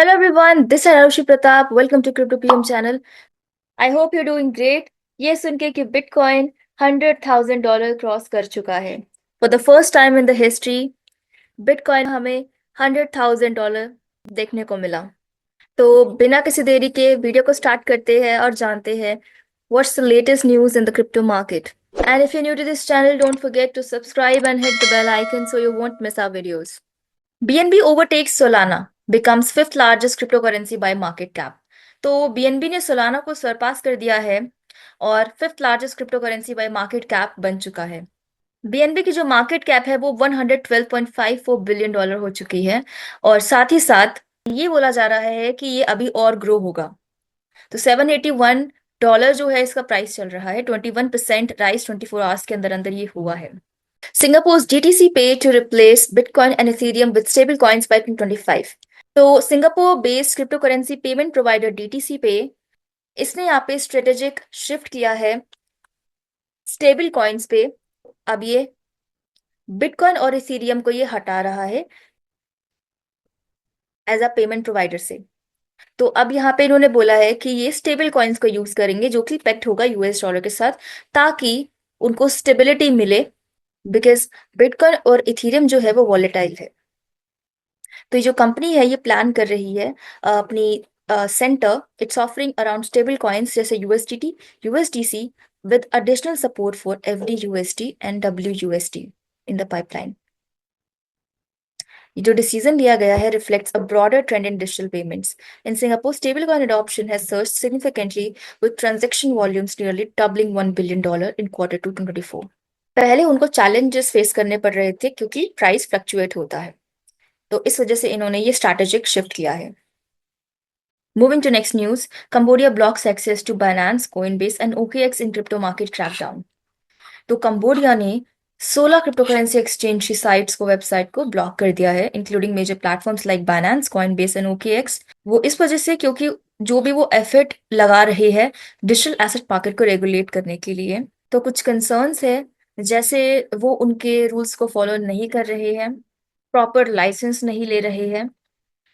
Hello everyone, this is Arushi Pratap. Welcome to Crypto PM channel. I hope you're doing great. ये सुन के कि bitcoin $100,000 cross कर चुका है। For the first time in the history bitcoin हमें $100,000 देखने को मिला। तो बिना किसी देरी के वीडियो को स्टार्ट करते हैं और जानते हैं what's the latest news in the crypto market. And if you're new to this channel, don't forget to subscribe and hit the bell icon so you won't miss our videos. BNB overtakes Solana, becomes fifth largest cryptocurrency by market cap. तो BNB ने Solana को सरपास कर दिया है और fifth largest crypto currency bye market cap बन चुका है। BNB की जो मार्केट कैप है वो $112.54 बिलियन हो चुकी है और साथ ही साथ ये बोला जा रहा है कि ये अभी और ग्रो होगा। तो $781 जो है इसका प्राइस चल रहा है। 21% राइज 24 आवर्स के अंदर अंदर ये हुआ है। Singapore's DTC Pay to replace Bitcoin and Ethereum with stable coins by 2025। तो Singapore based crypto currency payment provider DTC Pay इसने यहाँ पे स्ट्रेटेजिक शिफ्ट किया है स्टेबल कॉइन्स पे। अब ये बिटकॉइन और इथेरियम को ये हटा रहा है एज अ पेमेंट प्रोवाइडर से। तो अब यहाँ पे इन्होंने बोला है कि ये स्टेबल कॉइन्स को यूज करेंगे जो कि पेक्ट होगा यूएस डॉलर के साथ, ताकि उनको स्टेबिलिटी मिले, बिकॉज बिटकॉइन और इथेरियम जो है वो वॉलेटाइल है। तो ये जो कंपनी है ये प्लान कर रही है अपनी centre its offering around stable coins जैसे USDT, USDC with additional support for FD USD and WUSD in the pipeline. ये जो डिसीजन लिया गया है reflects a broader trend in digital payments in Singapore. Stable coin adoption has surged significantly with transaction volumes nearly doubling $1 billion in quarter 2 2024। पहले उनको challenges face करने पड़ रहे थे क्योंकि प्राइस फ्लक्चुएट होता है, तो इस वजह से इन्होंने ये स्ट्रैटेजिक शिफ्ट किया है। Moving to next news, Cambodia blocks access to Binance, Coinbase and OKX in crypto market crackdown। तो कंबोडिया ने 16 क्रिप्टो करेंसी एक्सचेंज की साइट्स को वेबसाइट को ब्लॉक कर दिया है, including major platforms like Binance, Coinbase and OKX. वो इस वजह से क्योंकि जो भी वो एफर्ट लगा रहे हैं डिजिटल एसेट मार्केट को रेगुलेट करने के लिए, तो कुछ कंसर्न्स है जैसे वो उनके रूल्स को फॉलो नहीं कर रहे हैं, प्रॉपर लाइसेंस नहीं ले रहे हैं,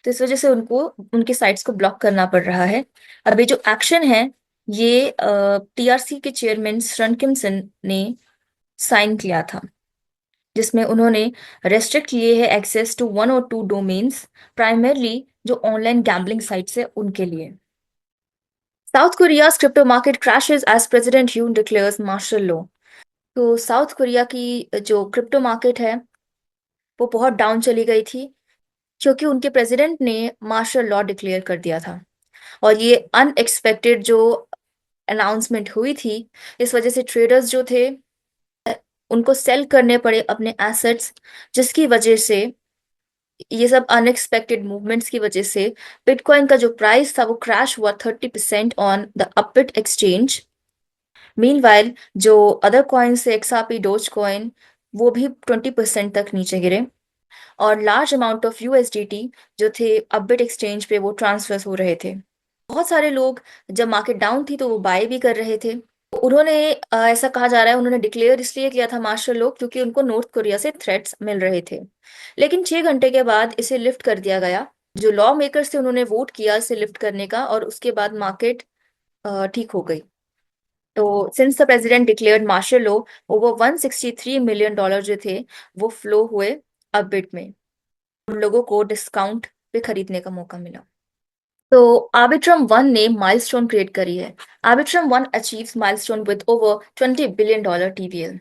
तो इस वजह से उनको उनके साइट्स को ब्लॉक करना पड़ रहा है। अभी जो एक्शन है ये टीआरसी के चेयरमैन सन किमसन ने साइन किया था, जिसमें उन्होंने रेस्ट्रिक्ट किए हैं एक्सेस टू 1 और 2 डोमेन्स, प्राइमरली जो ऑनलाइन गैम्बलिंग साइट्स है उनके लिए। South Korea's crypto market crashes as president Yoon declares martial law. तो साउथ कोरिया की जो क्रिप्टो मार्केट है वो बहुत डाउन चली गई थी क्योंकि उनके प्रेसिडेंट ने मार्शल लॉ डिक्लेयर कर दिया था और ये अनएक्सपेक्टेड जो अनाउंसमेंट हुई थी, इस वजह से ट्रेडर्स जो थे उनको सेल करने पड़े अपने एसेट्स, जिसकी वजह से ये सब अनएक्सपेक्टेड मूवमेंट्स की वजह से बिटकॉइन का जो प्राइस था वो क्रैश हुआ 30% on the upbeat exchange. Meanwhile जो अदर कॉइन्स थे एक्सआरपी, डोज कॉइन, वो भी 20% तक नीचे गिरे और लार्ज अमाउंट ऑफ यूएसडीटी जो थे अपबिट एक्सचेंज पे वो ट्रांसफर हो रहे थे। बहुत सारे लोग जब मार्केट डाउन थी तो वो बाय भी कर रहे थे। उन्होंने ऐसा कहा जा रहा है उन्होंने डिक्लेयर इसलिए किया था मार्शल लॉ क्योंकि उनको नॉर्थ कोरिया से थ्रेट्स मिल रहे थे, लेकिन 6 घंटे के बाद इसे लिफ्ट कर दिया गया। जो लॉ मेकर्स थे उन्होंने वोट किया इसे लिफ्ट करने का और उसके बाद मार्केट ठीक हो गई। तो since the president declared martial law, over $163 million जो थे वो फ्लो हुए अपबिट में। उन लोगों को डिस्काउंट पे खरीदने का मौका मिला। तो आर्बिट्रम वन ने माइलस्टोन क्रिएट करी है। Arbitrum one achieves milestone with over $20 billion TVL।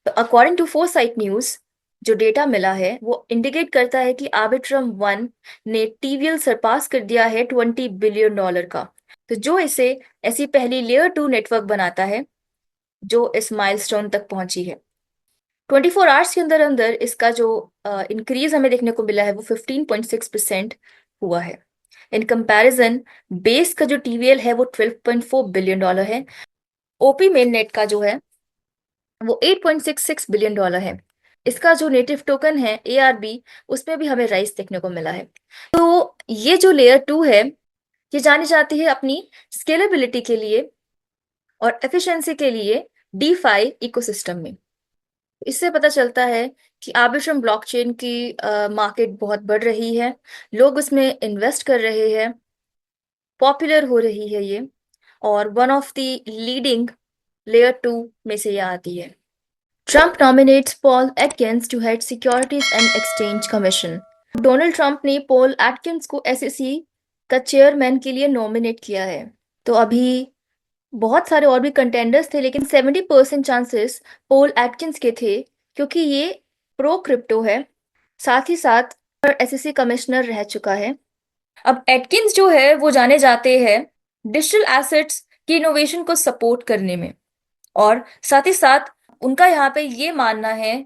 तो अकॉर्डिंग टू फोरसाइट न्यूज जो डेटा मिला है वो इंडिकेट करता है कि आर्बिट्रम वन ने टीवीएल सरपास कर दिया है $20 बिलियन का। तो जो इसे ऐसी पहली लेयर 2 नेटवर्क बनाता है जो इस माइलस्टोन तक पहुंची है। 24 आवर्स के अंदर अंदर इसका जो इंक्रीज हमें देखने को मिला है वो 15.6% हुआ है। इन कंपैरिजन बेस का जो टीवीएल है वो $12.4 बिलियन है। ओपी मेन नेट का जो है वो $8.66 बिलियन है। इसका जो नेटिव टोकन है ARB, उसमें भी हमें राइस देखने को मिला है। तो ये जो लेयर 2 है ये जानी जाती है अपनी स्केलेबिलिटी के लिए और एफिशिएंसी के लिए डीफाई इकोसिस्टम में। इससे पता चलता है कि आर्बिट्रम ब्लॉकचेन की मार्केट बहुत बढ़ रही है, लोग उसमें इन्वेस्ट कर रहे हैं, पॉपुलर हो रही है ये, और one of the leading layer 2 में से ये आती है। Trump nominates Paul Atkins to head Securities and Exchange Commission. Donald Trump ने पॉल एटकिंस को एसईसी का चेयरमैन के लिए नॉमिनेट किया है। तो अभी बहुत सारे और भी कंटेंडर्स थे, लेकिन 70% चांसेस पॉल एटकिंस के थे, क्योंकि ये प्रो क्रिप्टो है, साथ ही साथ एसईसी कमिश्नर रह चुका है। अब एटकिंस जो है वो जाने जाते हैं डिजिटल एसेट्स की इनोवेशन को सपोर्ट करने में, और साथ ही साथ उनका यहाँ पे ये मानना है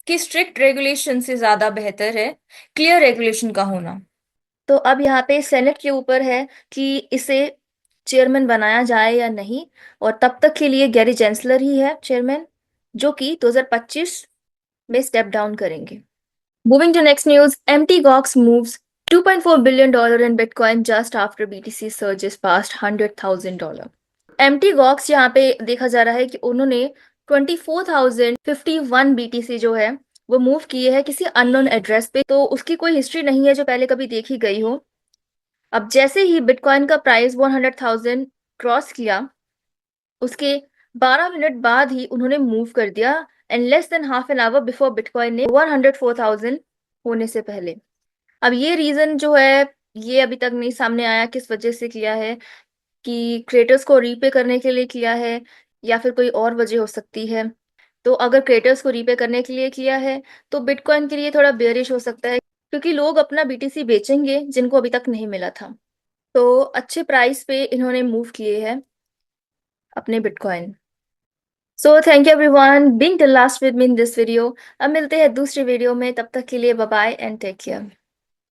कि स्ट्रिक्ट रेगुलेशन से ज्यादा बेहतर है क्लियर रेगुलेशन का होना। तो अब यहाँ पे सेनेट के ऊपर है कि इसे चेयरमैन बनाया जाए या नहीं, और तब तक के लिए गैरी जेंसलर ही है चेयरमैन, जो कि 2025 में स्टेप डाउन करेंगे। Moving to next news, MT Gox moves $2.4 billion in Bitcoin just after BTC surges past $100,000. MT Gox यहाँ पे देखा जा रहा है कि उन्होंने 24,051 BTC जो है वो मूव किए हैं किसी अननोन एड्रेस पे, तो उसकी कोई हिस्ट्री नहीं है जो पहले कभी देखी गई हो। अब जैसे ही बिटकॉइन का प्राइस 100,000 क्रॉस किया, उसके 12 मिनट बाद ही उन्होंने मूव कर दिया, and less than half an hour before bitcoin ने 104,000 होने से पहले। अब ये रीजन जो है ये अभी तक नहीं सामने आया किस वजह से किया है, कि क्रिएटर्स को रीपे करने के लिए किया है या फिर कोई और वजह हो सकती है। तो अगर क्रिएटर्स को रीपे करने के लिए किया है तो बिटकॉइन के लिए थोड़ा बेयरिश हो सकता है, क्योंकि लोग अपना बीटीसी बेचेंगे जिनको अभी तक नहीं मिला था। तो अच्छे प्राइस पे इन्होंने मूव किए हैं अपने bitcoin. So thank you everyone being the last with me in this video. अब मिलते हैं दूसरी वीडियो में, तब तक के लिए bye bye and take care.